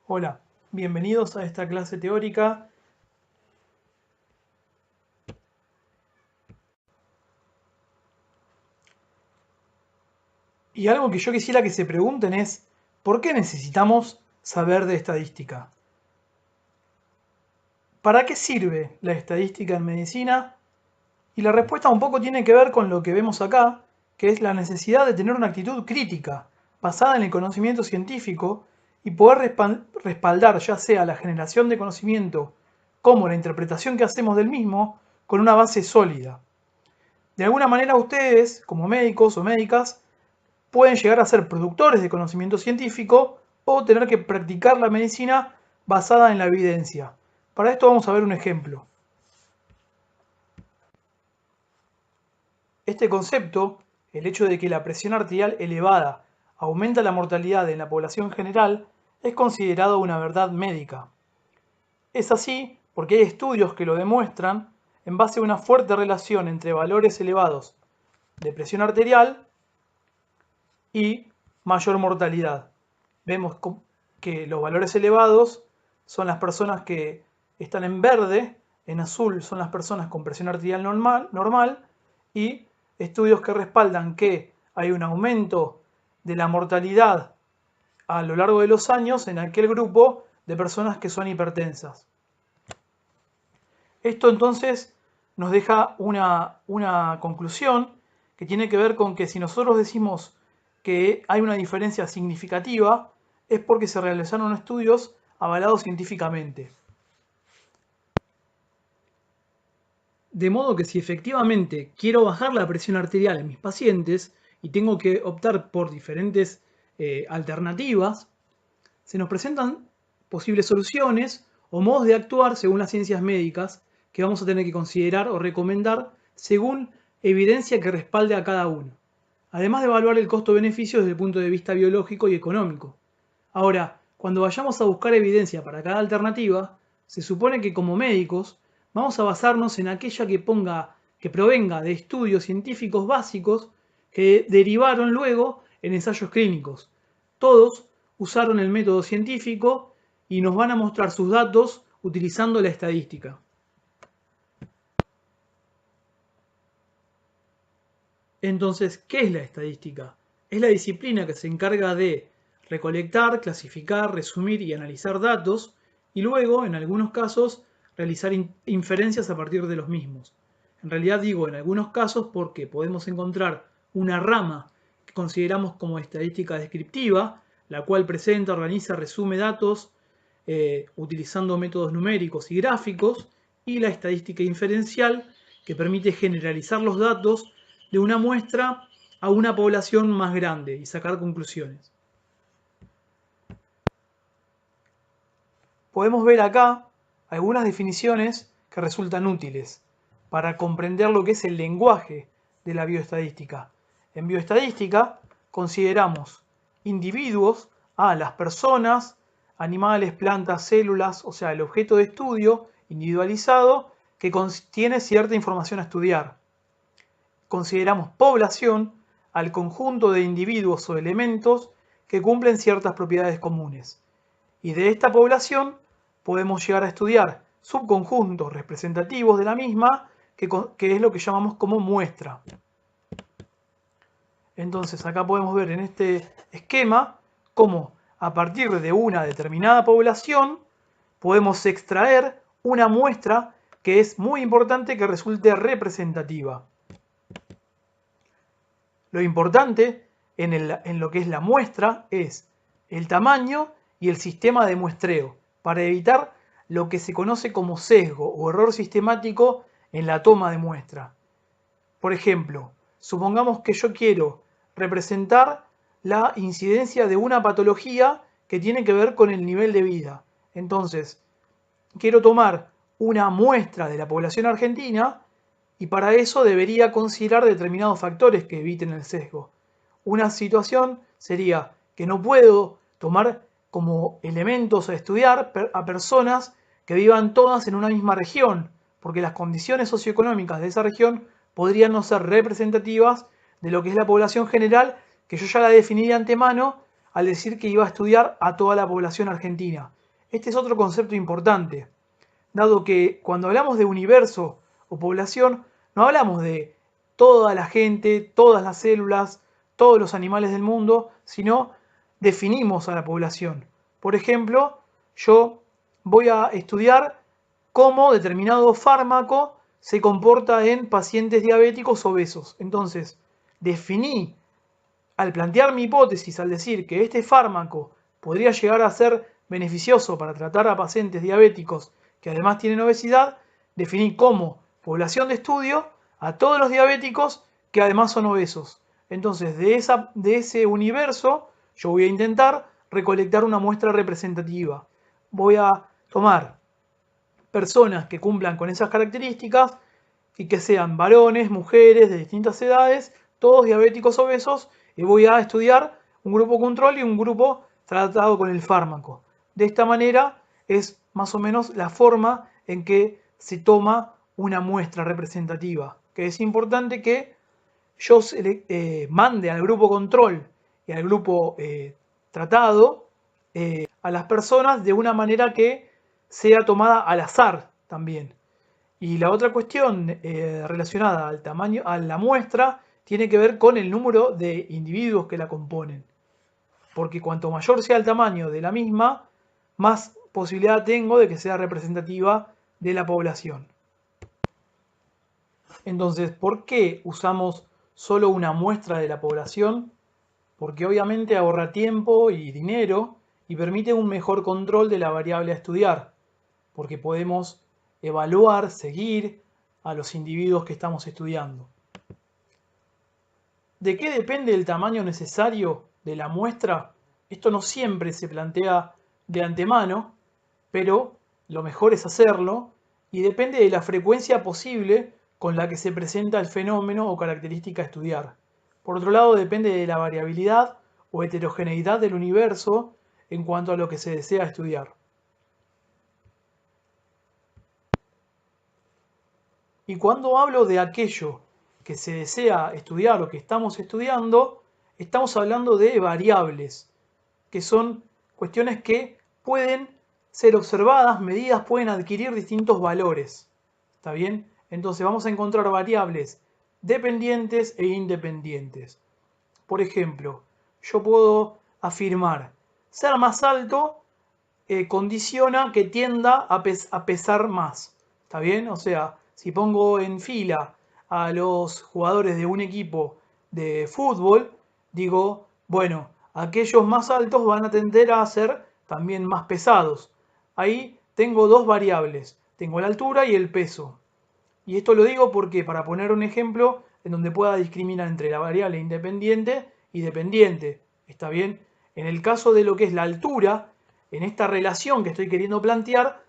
Hola, bienvenidos a esta clase teórica. Y algo que yo quisiera que se pregunten es, ¿por qué necesitamos saber de estadística? ¿Para qué sirve la estadística en medicina? Y la respuesta un poco tiene que ver con lo que vemos acá, que es la necesidad de tener una actitud crítica, basada en el conocimiento científico, y poder respaldar ya sea la generación de conocimiento como la interpretación que hacemos del mismo con una base sólida. De alguna manera ustedes, como médicos o médicas, pueden llegar a ser productores de conocimiento científico o tener que practicar la medicina basada en la evidencia. Para esto vamos a ver un ejemplo. Este concepto, el hecho de que la presión arterial elevada aumenta la mortalidad en la población general, es considerado una verdad médica. Es así porque hay estudios que lo demuestran en base a una fuerte relación entre valores elevados de presión arterial y mayor mortalidad. Vemos que los valores elevados son las personas que están en verde, en azul son las personas con presión arterial normal y estudios que respaldan que hay un aumento de la mortalidad a lo largo de los años en aquel grupo de personas que son hipertensas. Esto entonces nos deja una conclusión que tiene que ver con que si nosotros decimos que hay una diferencia significativa, es porque se realizaron estudios avalados científicamente. De modo que si efectivamente quiero bajar la presión arterial en mis pacientes y tengo que optar por diferentes alternativas, se nos presentan posibles soluciones o modos de actuar según las ciencias médicas que vamos a tener que considerar o recomendar según evidencia que respalde a cada uno, además de evaluar el costo-beneficio desde el punto de vista biológico y económico. Ahora, cuando vayamos a buscar evidencia para cada alternativa, se supone que como médicos vamos a basarnos en aquella que provenga de estudios científicos básicos que derivaron luego en ensayos clínicos. Todos usaron el método científico y nos van a mostrar sus datos utilizando la estadística. Entonces, ¿qué es la estadística? Es la disciplina que se encarga de recolectar, clasificar, resumir y analizar datos y luego, en algunos casos, realizar inferencias a partir de los mismos. En realidad digo en algunos casos porque podemos encontrar una rama que consideramos como estadística descriptiva, la cual presenta, organiza, resume datos utilizando métodos numéricos y gráficos, y la estadística inferencial, que permite generalizar los datos de una muestra a una población más grande y sacar conclusiones. Podemos ver acá algunas definiciones que resultan útiles para comprender lo que es el lenguaje de la bioestadística. En bioestadística consideramos individuos a las personas, animales, plantas, células, o sea, el objeto de estudio individualizado que contiene cierta información a estudiar. Consideramos población al conjunto de individuos o elementos que cumplen ciertas propiedades comunes. Y de esta población podemos llegar a estudiar subconjuntos representativos de la misma, que es lo que llamamos como muestra. Entonces acá podemos ver en este esquema cómo a partir de una determinada población podemos extraer una muestra que es muy importante que resulte representativa. Lo importante en lo que es la muestra es el tamaño y el sistema de muestreo, para evitar lo que se conoce como sesgo o error sistemático en la toma de muestra. Por ejemplo, supongamos que yo quiero representar la incidencia de una patología que tiene que ver con el nivel de vida. Entonces, quiero tomar una muestra de la población argentina y para eso debería considerar determinados factores que eviten el sesgo. Una situación sería que no puedo tomar como elementos a estudiar a personas que vivan todas en una misma región, porque las condiciones socioeconómicas de esa región podrían no ser representativas de lo que es la población general, que yo ya la definí de antemano al decir que iba a estudiar a toda la población argentina. este es otro concepto importante, dado que cuando hablamos de universo o población, no hablamos de toda la gente, todas las células, todos los animales del mundo, sino definimos a la población. Por ejemplo, yo voy a estudiar cómo determinado fármaco se comporta en pacientes diabéticos obesos. Entonces, definí, al plantear mi hipótesis, al decir que este fármaco podría llegar a ser beneficioso para tratar a pacientes diabéticos que además tienen obesidad, definí como población de estudio a todos los diabéticos que además son obesos. Entonces, de ese universo, yo voy a intentar recolectar una muestra representativa. Voy a tomar personas que cumplan con esas características y que sean varones, mujeres de distintas edades, todos diabéticos obesos, y voy a estudiar un grupo control y un grupo tratado con el fármaco. De esta manera es más o menos la forma en que se toma una muestra representativa, que es importante que yo mande al grupo control y al grupo tratado a las personas de una manera que sea tomada al azar también. Y la otra cuestión relacionada al tamaño, a la muestra, tiene que ver con el número de individuos que la componen. Porque cuanto mayor sea el tamaño de la misma, más posibilidad tengo de que sea representativa de la población. Entonces, ¿por qué usamos solo una muestra de la población? Porque obviamente ahorra tiempo y dinero y permite un mejor control de la variable a estudiar, porque podemos evaluar, seguir a los individuos que estamos estudiando. ¿De qué depende el tamaño necesario de la muestra? Esto no siempre se plantea de antemano, pero lo mejor es hacerlo y depende de la frecuencia posible con la que se presenta el fenómeno o característica a estudiar. Por otro lado, depende de la variabilidad o heterogeneidad del universo en cuanto a lo que se desea estudiar. Y cuando hablo de aquello que se desea estudiar o que estamos estudiando, estamos hablando de variables, que son cuestiones que pueden ser observadas, medidas, pueden adquirir distintos valores. ¿Está bien? Entonces vamos a encontrar variables dependientes e independientes. Por ejemplo, yo puedo afirmar, ser más alto condiciona que tienda a pesar más. ¿Está bien? O sea, si pongo en fila a los jugadores de un equipo de fútbol, digo, bueno, aquellos más altos van a tender a ser también más pesados. Ahí tengo dos variables, tengo la altura y el peso. Y esto lo digo porque para poner un ejemplo en donde pueda discriminar entre la variable independiente y dependiente. ¿Está bien? En el caso de lo que es la altura, en esta relación que estoy queriendo plantear,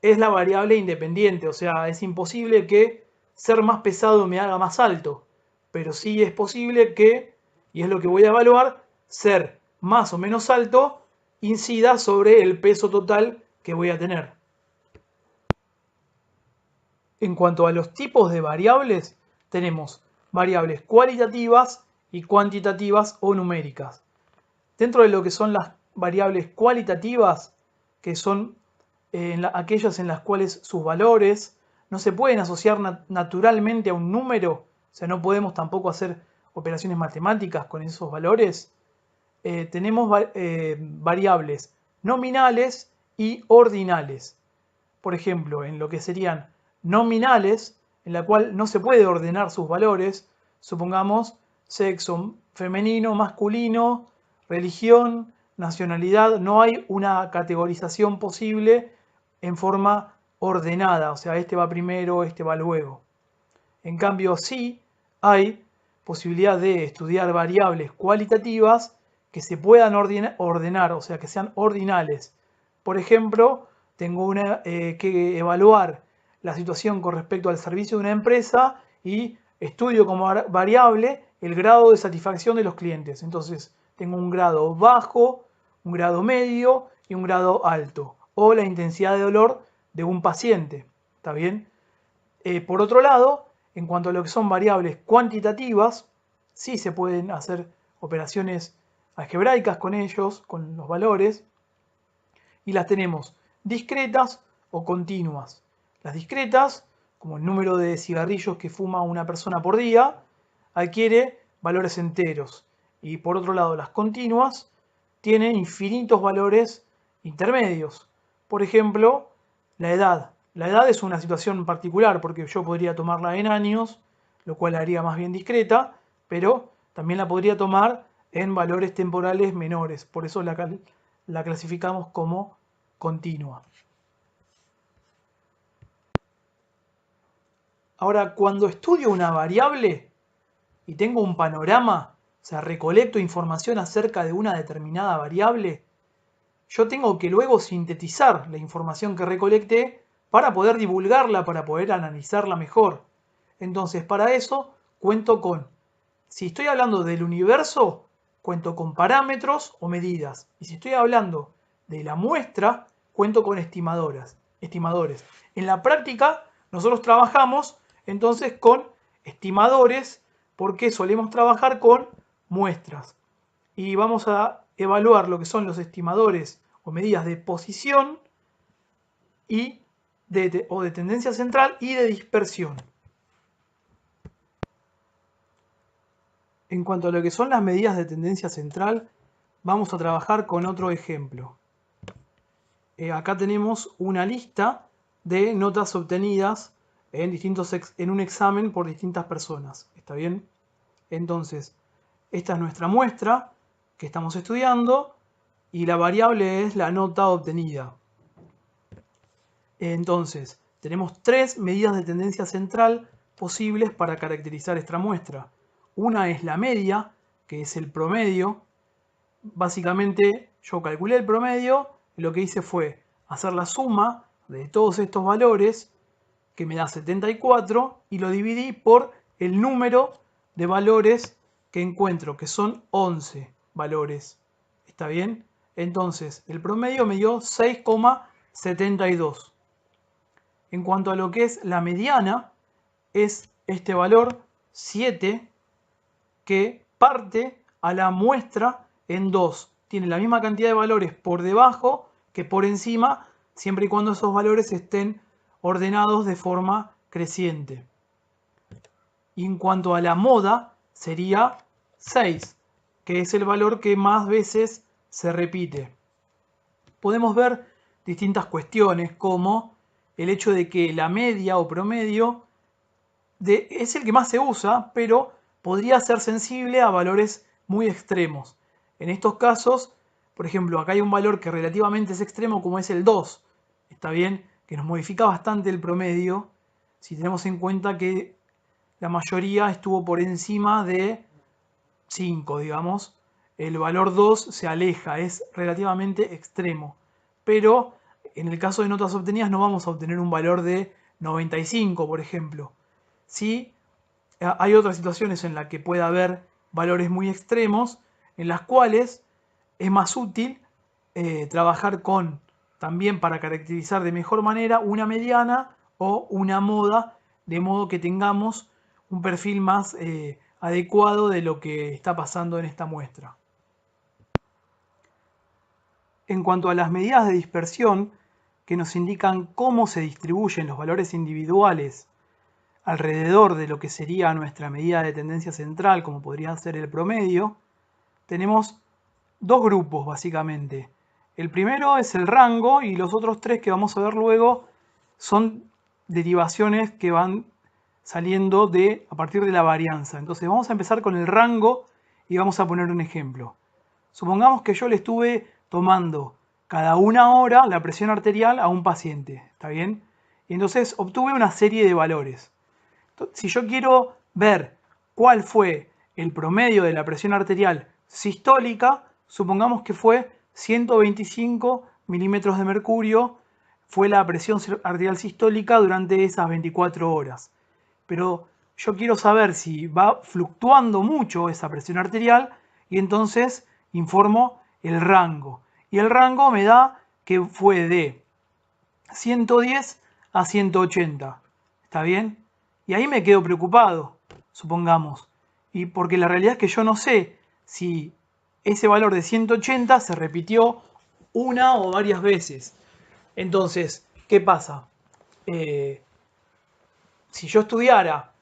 es la variable independiente. O sea, es imposible que ser más pesado me haga más alto. Pero sí es posible que, y es lo que voy a evaluar, ser más o menos alto incida sobre el peso total que voy a tener. En cuanto a los tipos de variables, tenemos variables cualitativas y cuantitativas o numéricas. Dentro de lo que son las variables cualitativas, que son aquellas en las cuales sus valores no se pueden asociar naturalmente a un número, o sea, no podemos tampoco hacer operaciones matemáticas con esos valores, tenemos variables nominales y ordinales. Por ejemplo, en lo que serían nominales, en la cual no se puede ordenar sus valores, supongamos sexo femenino, masculino, religión, nacionalidad, no hay una categorización posible en forma ordenada, o sea, este va primero, este va luego. En cambio, sí hay posibilidad de estudiar variables cualitativas que se puedan ordenar, o sea, que sean ordinales. Por ejemplo, tengo que evaluar la situación con respecto al servicio de una empresa y estudio como variable el grado de satisfacción de los clientes. Entonces, tengo un grado bajo, un grado medio y un grado alto. O la intensidad de dolor de un paciente. ¿Está bien? Por otro lado, en cuanto a lo que son variables cuantitativas, sí se pueden hacer operaciones algebraicas con ellos, con los valores, y las tenemos discretas o continuas. Las discretas, como el número de cigarrillos que fuma una persona por día, adquiere valores enteros. Y por otro lado, las continuas tienen infinitos valores intermedios. Por ejemplo, la edad. La edad es una situación particular porque yo podría tomarla en años, lo cual la haría más bien discreta, pero también la podría tomar en valores temporales menores. Por eso la clasificamos como continua. Ahora, cuando estudio una variable y tengo un panorama, o sea, recolecto información acerca de una determinada variable, yo tengo que luego sintetizar la información que recolecté para poder divulgarla, para poder analizarla mejor. Entonces, para eso cuento con, si estoy hablando del universo, cuento con parámetros o medidas. Y si estoy hablando de la muestra, cuento con estimadores. En la práctica, nosotros trabajamos entonces con estimadores porque solemos trabajar con muestras. Y vamos a evaluar lo que son los estimadores o medidas de posición o de tendencia central y de dispersión. En cuanto a lo que son las medidas de tendencia central, vamos a trabajar con otro ejemplo. Acá tenemos una lista de notas obtenidas en un examen por distintas personas. ¿Está bien? Entonces, esta es nuestra muestra que estamos estudiando y la variable es la nota obtenida. Entonces, tenemos tres medidas de tendencia central posibles para caracterizar esta muestra. Una es la media, que es el promedio. Básicamente yo calculé el promedio y lo que hice fue hacer la suma de todos estos valores, que me da 74, y lo dividí por el número de valores que encuentro, que son 11 valores. ¿Está bien? Entonces, el promedio me dio 6,72. En cuanto a lo que es la mediana, es este valor 7 que parte a la muestra en 2. Tiene la misma cantidad de valores por debajo que por encima, siempre y cuando esos valores estén ordenados de forma creciente. Y en cuanto a la moda, sería 6, que es el valor que más veces se repite. Podemos ver distintas cuestiones como el hecho de que la media o promedio es el que más se usa, pero podría ser sensible a valores muy extremos. En estos casos, por ejemplo, acá hay un valor que relativamente es extremo como es el 2. Está bien, que nos modifica bastante el promedio si tenemos en cuenta que la mayoría estuvo por encima de 5, digamos. El valor 2 se aleja, es relativamente extremo. Pero en el caso de notas obtenidas no vamos a obtener un valor de 95, por ejemplo. Sí, hay otras situaciones en las que puede haber valores muy extremos, en las cuales es más útil trabajar con, también para caracterizar de mejor manera, una mediana o una moda, de modo que tengamos un perfil más adecuado de lo que está pasando en esta muestra. En cuanto a las medidas de dispersión, que nos indican cómo se distribuyen los valores individuales alrededor de lo que sería nuestra medida de tendencia central, como podría ser el promedio, tenemos dos grupos básicamente. El primero es el rango y los otros tres que vamos a ver luego son derivaciones que van saliendo a partir de la varianza. Entonces vamos a empezar con el rango y vamos a poner un ejemplo. Supongamos que yo le estuve tomando cada una hora la presión arterial a un paciente, ¿está bien? Y entonces obtuve una serie de valores. Si yo quiero ver cuál fue el promedio de la presión arterial sistólica, supongamos que fue 125 milímetros de mercurio, fue la presión arterial sistólica durante esas 24 horas. Pero yo quiero saber si va fluctuando mucho esa presión arterial y entonces informo el rango. Y el rango me da que fue de 110 a 180. ¿Está bien? Y ahí me quedo preocupado, supongamos. Y porque la realidad es que yo no sé si ese valor de 180 se repitió una o varias veces. Entonces, ¿qué pasa? Si yo estudiara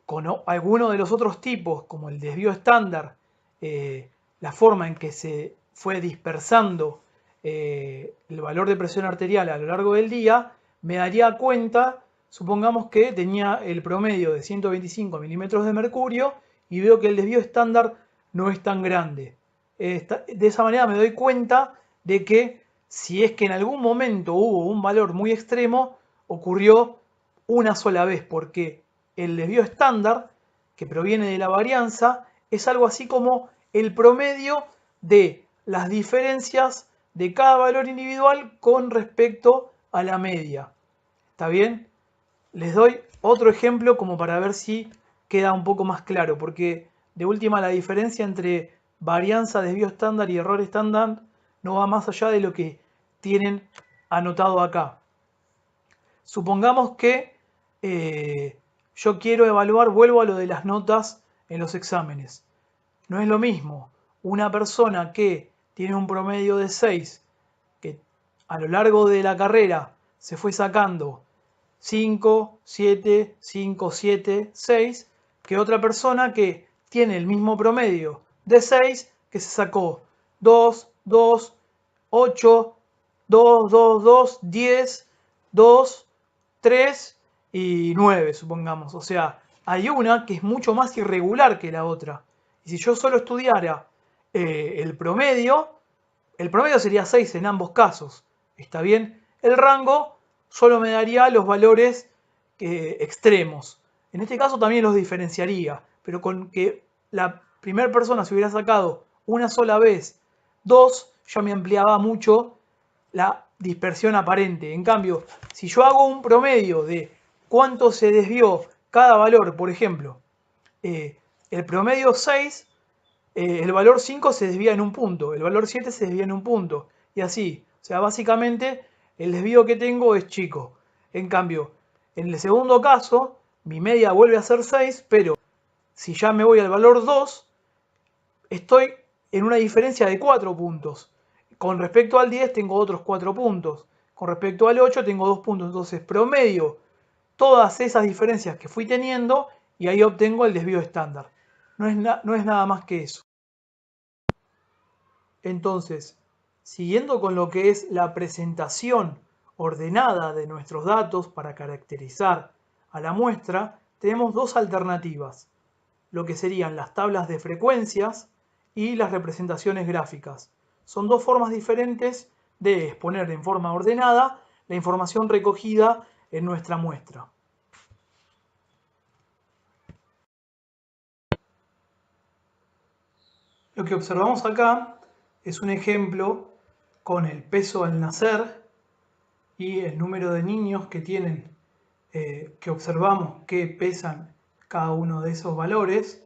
con alguno de los otros tipos, como el desvío estándar, la forma en que se fue dispersando el valor de presión arterial a lo largo del día, me daría cuenta, supongamos que tenía el promedio de 125 milímetros de mercurio y veo que el desvío estándar no es tan grande. De esa manera me doy cuenta de que si es que en algún momento hubo un valor muy extremo, ocurrió una sola vez, porque el desvío estándar, que proviene de la varianza, es algo así como el promedio de las diferencias de cada valor individual con respecto a la media. ¿Está bien? Les doy otro ejemplo como para ver si queda un poco más claro, porque de última la diferencia entre varianza, desvío estándar y error estándar no va más allá de lo que tienen anotado acá. Supongamos que yo quiero evaluar, vuelvo a lo de las notas en los exámenes. No es lo mismo una persona que tiene un promedio de 6, que a lo largo de la carrera se fue sacando 5, 7, 5, 7, 6, que otra persona que tiene el mismo promedio de 6, que se sacó 2, 2, 8, 2, 2, 2, 10, 2, 3 y 9, supongamos. O sea, hay una que es mucho más irregular que la otra. Y si yo solo estudiara el promedio sería 6 en ambos casos. ¿Está bien? El rango solo me daría los valores extremos. En este caso también los diferenciaría, pero con que la primera persona se hubiera sacado una sola vez 2, ya me ampliaba mucho la dispersión aparente. En cambio, si yo hago un promedio de cuánto se desvió cada valor, por ejemplo, el promedio 6, el valor 5 se desvía en un punto, el valor 7 se desvía en un punto, y así. O sea, básicamente el desvío que tengo es chico. En cambio, en el segundo caso, mi media vuelve a ser 6, pero si ya me voy al valor 2, estoy en una diferencia de 4 puntos. Con respecto al 10 tengo otros 4 puntos. Con respecto al 8 tengo 2 puntos. Entonces promedio todas esas diferencias que fui teniendo y ahí obtengo el desvío estándar. No es nada más que eso. Entonces, siguiendo con lo que es la presentación ordenada de nuestros datos para caracterizar a la muestra, tenemos dos alternativas, lo que serían las tablas de frecuencias y las representaciones gráficas. Son dos formas diferentes de exponer en forma ordenada la información recogida en nuestra muestra. Lo que observamos acá es un ejemplo con el peso al nacer y el número de niños que tienen, que observamos que pesan cada uno de esos valores,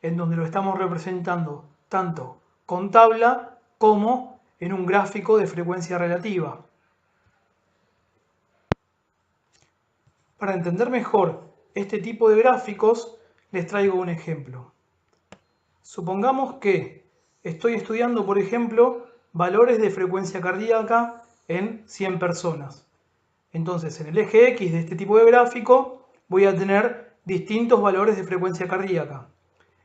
en donde lo estamos representando tanto con tabla como en un gráfico de frecuencia relativa. Para entender mejor este tipo de gráficos, les traigo un ejemplo. Supongamos que estoy estudiando, por ejemplo, valores de frecuencia cardíaca en 100 personas. Entonces, en el eje X de este tipo de gráfico voy a tener distintos valores de frecuencia cardíaca.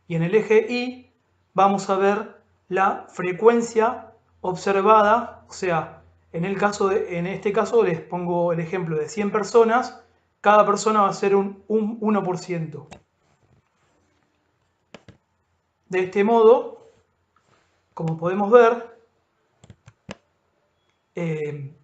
Y en el eje Y vamos a ver la frecuencia observada, o sea, en este caso les pongo el ejemplo de 100 personas, cada persona va a ser un 1%. De este modo, como podemos ver, en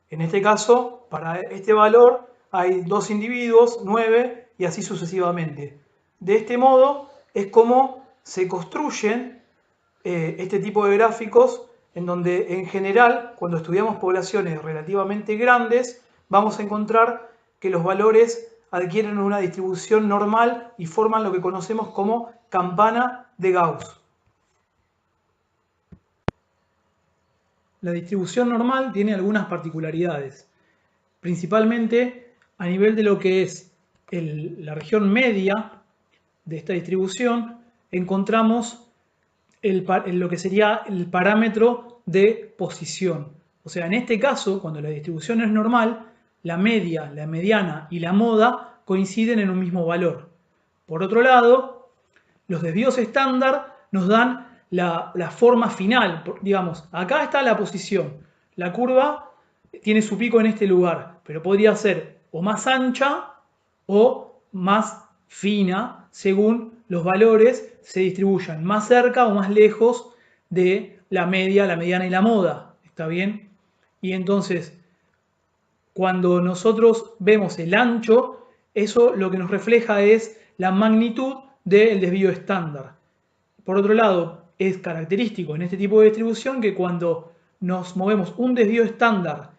este caso, para este valor hay 2 individuos, 9 y así sucesivamente. De este modo es como se construyen este tipo de gráficos en donde en general, cuando estudiamos poblaciones relativamente grandes, vamos a encontrar que los valores adquieren una distribución normal y forman lo que conocemos como campana de Gauss. La distribución normal tiene algunas particularidades, principalmente a nivel de lo que es la región media de esta distribución, encontramos lo que sería el parámetro de posición. O sea, en este caso, cuando la distribución es normal, la media, la mediana y la moda coinciden en un mismo valor. Por otro lado, los desvíos estándar nos dan la forma final. Digamos, acá está la posición. La curva tiene su pico en este lugar, pero podría ser o más ancha o más fina según los valores se distribuyan más cerca o más lejos de la media, la mediana y la moda. ¿Está bien? Y entonces, cuando nosotros vemos el ancho, eso lo que nos refleja es la magnitud del desvío estándar. Por otro lado, es característico en este tipo de distribución que cuando nos movemos un desvío estándar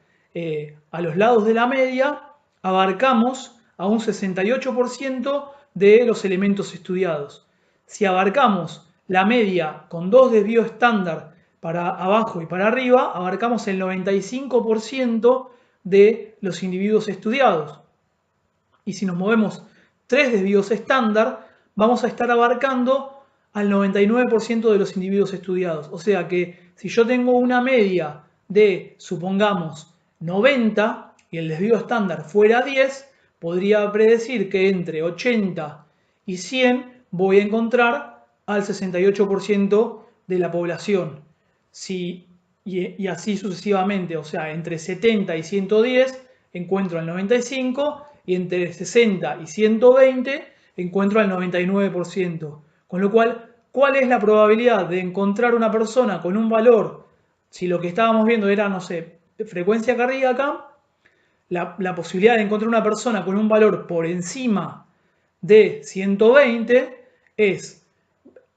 a los lados de la media, abarcamos a un 68% de los elementos estudiados. Si abarcamos la media con dos desvíos estándar para abajo y para arriba, abarcamos el 95% de los individuos estudiados. Y si nos movemos tres desvíos estándar, vamos a estar abarcando al 99% de los individuos estudiados. O sea que si yo tengo una media de, supongamos, 90 y el desvío estándar fuera 10, podría predecir que entre 80 y 100 voy a encontrar al 68% de la población. Y así sucesivamente, o sea, entre 70 y 110 encuentro al 95 y entre 60 y 120 encuentro al 99%. Con lo cual, ¿cuál es la probabilidad de encontrar una persona con un valor? Si lo que estábamos viendo era, no sé, frecuencia cardíaca, la posibilidad de encontrar una persona con un valor por encima de 120 es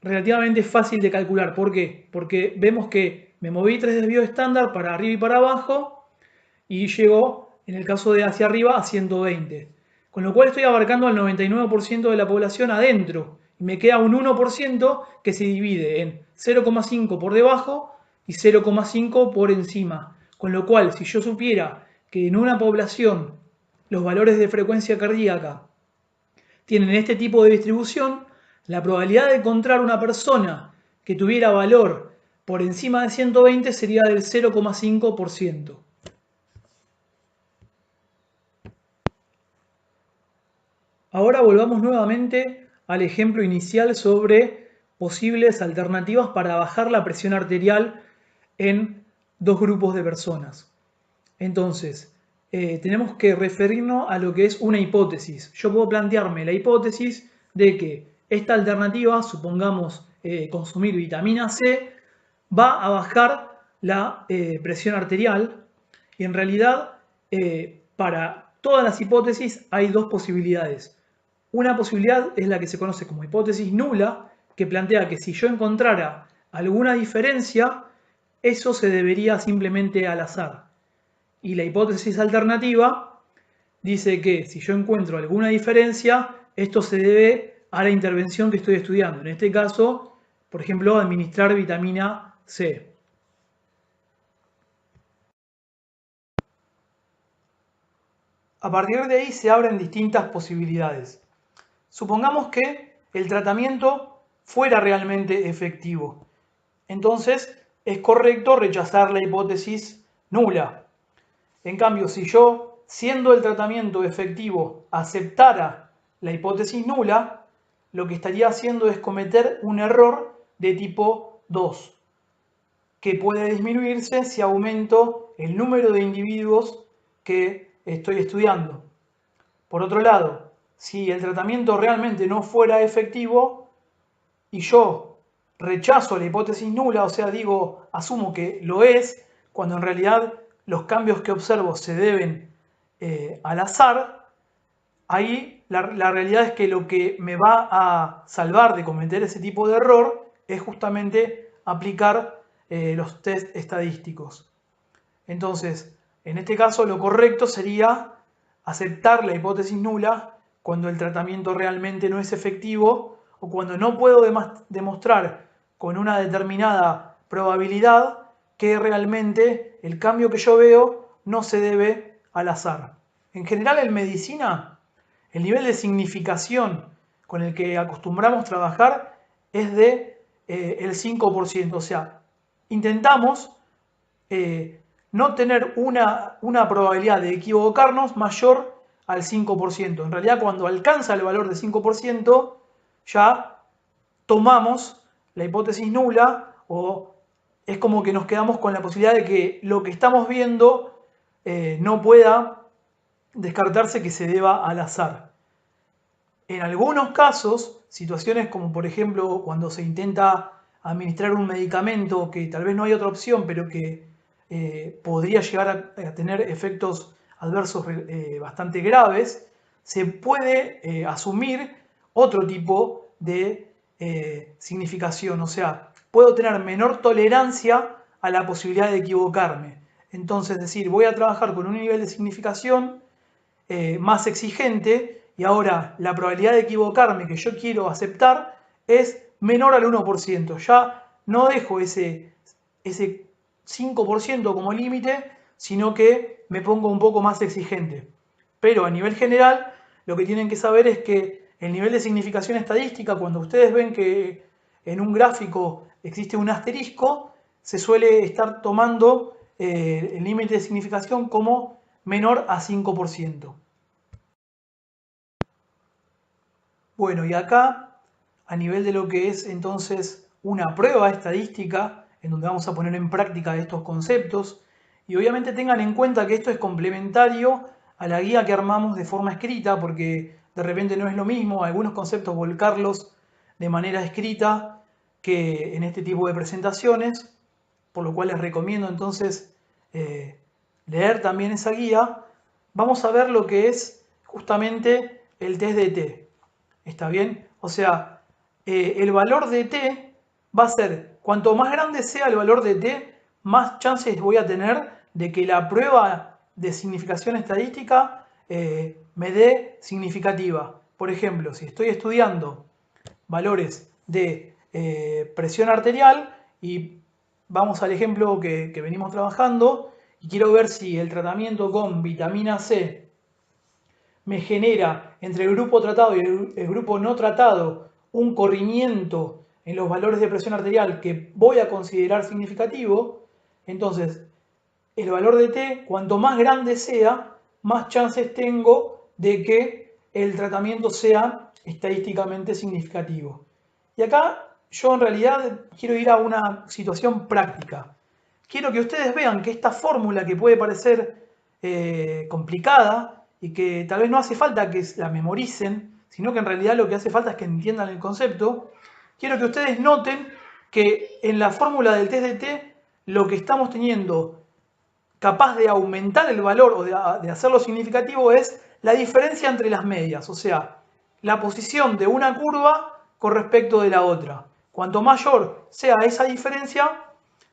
relativamente fácil de calcular. ¿Por qué? Porque vemos que me moví tres desvíos estándar para arriba y para abajo y llegó, en el caso de hacia arriba, a 120. Con lo cual estoy abarcando al 99% de la población adentro. Y me queda un 1% que se divide en 0,5 por debajo y 0,5 por encima. Con lo cual, si yo supiera que en una población los valores de frecuencia cardíaca tienen este tipo de distribución, la probabilidad de encontrar una persona que tuviera valor por encima de 120 sería del 0,5%. Ahora volvamos nuevamente al ejemplo inicial sobre posibles alternativas para bajar la presión arterial en dos grupos de personas. Entonces, tenemos que referirnos a lo que es una hipótesis. Yo puedo plantearme la hipótesis de que esta alternativa, supongamos consumir vitamina C, va a bajar la presión arterial y en realidad para todas las hipótesis hay dos posibilidades. Una posibilidad es la que se conoce como hipótesis nula, que plantea que si yo encontrara alguna diferencia, eso se debería simplemente al azar. Y la hipótesis alternativa dice que si yo encuentro alguna diferencia, esto se debe a la intervención que estoy estudiando. En este caso, por ejemplo, administrar vitamina C. A partir de ahí se abren distintas posibilidades. Supongamos que el tratamiento fuera realmente efectivo. Entonces es correcto rechazar la hipótesis nula. En cambio, si yo, siendo el tratamiento efectivo, aceptara la hipótesis nula, lo que estaría haciendo es cometer un error de tipo 2, que puede disminuirse si aumento el número de individuos que estoy estudiando. Por otro lado, si el tratamiento realmente no fuera efectivo y yo rechazo la hipótesis nula, o sea, digo, asumo que lo es, cuando en realidad los cambios que observo se deben al azar, ahí la realidad es que lo que me va a salvar de cometer ese tipo de error es justamente aplicar los test estadísticos. Entonces, en este caso lo correcto sería aceptar la hipótesis nula cuando el tratamiento realmente no es efectivo o cuando no puedo demostrar con una determinada probabilidad que realmente el cambio que yo veo no se debe al azar. En general en medicina, el nivel de significación con el que acostumbramos trabajar es de el 5%. O sea, intentamos no tener una probabilidad de equivocarnos mayor al 5%. En realidad, cuando alcanza el valor de 5%, ya tomamos la hipótesis nula, o es como que nos quedamos con la posibilidad de que lo que estamos viendo no pueda descartarse que se deba al azar. En algunos casos, situaciones como por ejemplo cuando se intenta administrar un medicamento que tal vez no hay otra opción, pero que podría llegar a tener efectos adversos bastante graves, se puede asumir otro tipo de significación. O sea, puedo tener menor tolerancia a la posibilidad de equivocarme. Entonces, decir, voy a trabajar con un nivel de significación más exigente, y ahora la probabilidad de equivocarme que yo quiero aceptar es menor al 1%. Ya no dejo ese 5% como límite, sino que me pongo un poco más exigente. Pero a nivel general, lo que tienen que saber es que el nivel de significación estadística, cuando ustedes ven que en un gráfico existe un asterisco, se suele estar tomando el límite de significación como menor a 5%. Bueno, y acá, a nivel de lo que es entonces una prueba estadística, en donde vamos a poner en práctica estos conceptos, y obviamente tengan en cuenta que esto es complementario a la guía que armamos de forma escrita, porque de repente no es lo mismo algunos conceptos volcarlos de manera escrita que en este tipo de presentaciones, por lo cual les recomiendo entonces leer también esa guía. Vamos a ver lo que es justamente el test de T. ¿Está bien? O sea, el valor de T va a ser, cuanto más grande sea el valor de T, más chances voy a tener de que la prueba de significación estadística me dé significativa. Por ejemplo, si estoy estudiando valores de presión arterial y vamos al ejemplo que venimos trabajando, y quiero ver si el tratamiento con vitamina C me genera entre el grupo tratado y el grupo no tratado un corrimiento en los valores de presión arterial que voy a considerar significativo. Entonces, el valor de T, cuanto más grande sea, más chances tengo de que el tratamiento sea estadísticamente significativo. Y acá yo en realidad quiero ir a una situación práctica. Quiero que ustedes vean que esta fórmula, que puede parecer complicada y que tal vez no hace falta que la memoricen, sino que en realidad lo que hace falta es que entiendan el concepto, quiero que ustedes noten que en la fórmula del test de T lo que estamos teniendo capaz de aumentar el valor o de hacerlo significativo es la diferencia entre las medias, o sea, la posición de una curva con respecto de la otra. Cuanto mayor sea esa diferencia,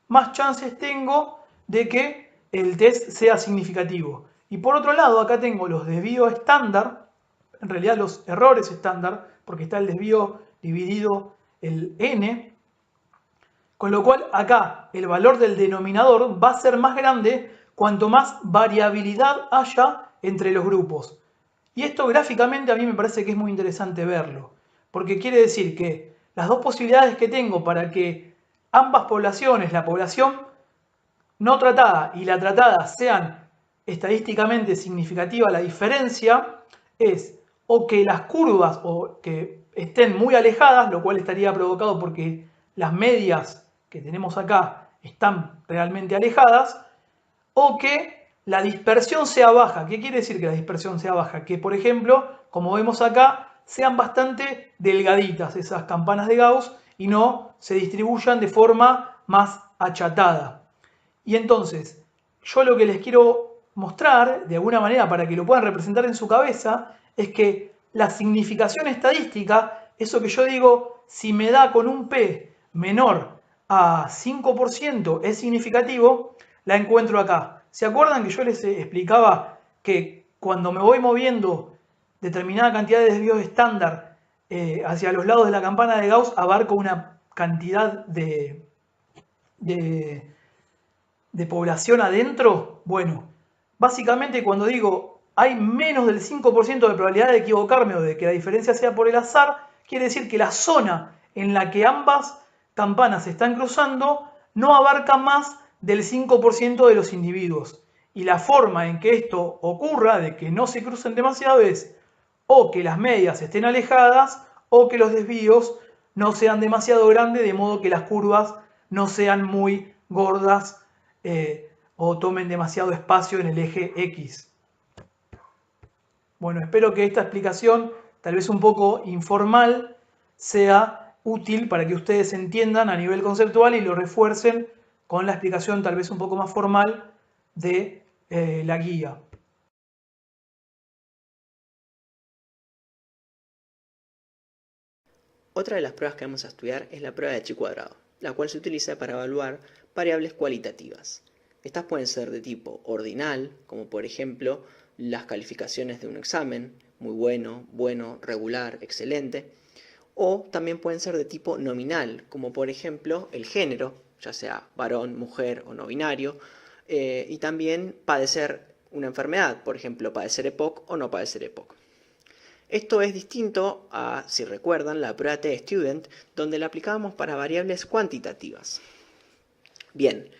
más chances tengo de que el test sea significativo. Y por otro lado, acá tengo los desvíos estándar, en realidad los errores estándar, porque está el desvío dividido el n, con lo cual acá el valor del denominador va a ser más grande cuanto más variabilidad haya entre los grupos. Y esto gráficamente a mí me parece que es muy interesante verlo, porque quiere decir que las dos posibilidades que tengo para que ambas poblaciones, la población no tratada y la tratada, sean estadísticamente significativa la diferencia, es o que las curvas o que estén muy alejadas, lo cual estaría provocado porque las medias que tenemos acá están realmente alejadas, o que la dispersión sea baja. ¿Qué quiere decir que la dispersión sea baja? Que, por ejemplo, como vemos acá, sean bastante delgaditas esas campanas de Gauss y no se distribuyan de forma más achatada. Y entonces, yo lo que les quiero mostrar, de alguna manera, para que lo puedan representar en su cabeza, es que la significación estadística, eso que yo digo, si me da con un P menor a 5% es significativo, la encuentro acá. ¿Se acuerdan que yo les explicaba que cuando me voy moviendo determinada cantidad de desvíos estándar hacia los lados de la campana de Gauss, abarco una cantidad de población adentro? Bueno, básicamente cuando digo hay menos del 5% de probabilidad de equivocarme o de que la diferencia sea por el azar, quiere decir que la zona en la que ambas campanas se están cruzando no abarca más del 5% de los individuos. Y la forma en que esto ocurra, de que no se crucen demasiado, es o que las medias estén alejadas o que los desvíos no sean demasiado grandes, de modo que las curvas no sean muy gordas o tomen demasiado espacio en el eje X. Bueno, espero que esta explicación, tal vez un poco informal, sea útil para que ustedes entiendan a nivel conceptual y lo refuercen con la explicación tal vez un poco más formal de la guía. Otra de las pruebas que vamos a estudiar es la prueba de chi cuadrado, la cual se utiliza para evaluar variables cualitativas. Estas pueden ser de tipo ordinal, como por ejemplo las calificaciones de un examen, muy bueno, bueno, regular, excelente, o también pueden ser de tipo nominal, como por ejemplo el género, ya sea varón, mujer o no binario, y también padecer una enfermedad, por ejemplo padecer EPOC o no padecer EPOC. Esto es distinto a, si recuerdan, la prueba T-Student, donde la aplicábamos para variables cuantitativas. Bien,